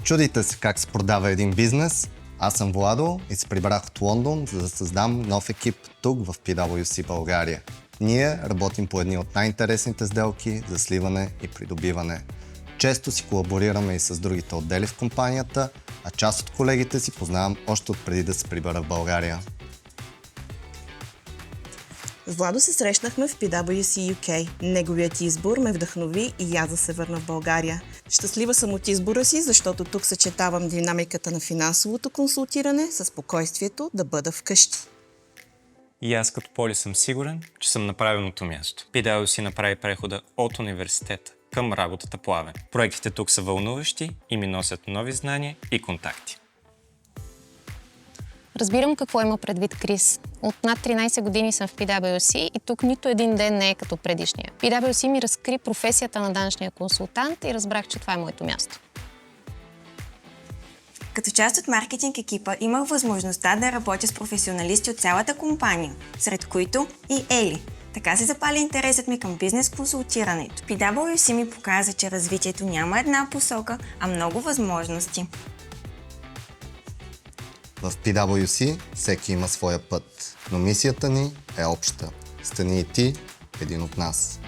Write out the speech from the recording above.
Чудите се как се продава един бизнес? Аз съм Владо и се прибрах от Лондон, за да създам нов екип тук в PwC България. Ние работим по едни от най-интересните сделки за сливане и придобиване. Често си колаборираме и с другите отдели в компанията, а част от колегите си познавам още от преди да се прибера в България. С Владо се срещнахме в PwC UK. Неговият избор ме вдъхнови и аз да се върна в България. Щастлива съм от избора си, защото тук съчетавам динамиката на финансовото консултиране с спокойствието да бъда вкъщи. И аз като Поли съм сигурен, че съм на правилното място. PwC направи прехода от университета към работата по АВЕ. Проектите тук са вълнуващи и ми носят нови знания и контакти. Разбирам какво има предвид Крис. От над 13 години съм в PwC и тук нито един ден не е като предишния. PwC ми разкри професията на данъчния консултант и разбрах, че това е моето място. Като част от маркетинг екипа имах възможността да работя с професионалисти от цялата компания, сред които и Ели. Така се запали интересът ми към бизнес консултирането. PwC ми показа, че развитието няма една посока, а много възможности. В PwC всеки има своя път, но мисията ни е обща. Стани и ти един от нас.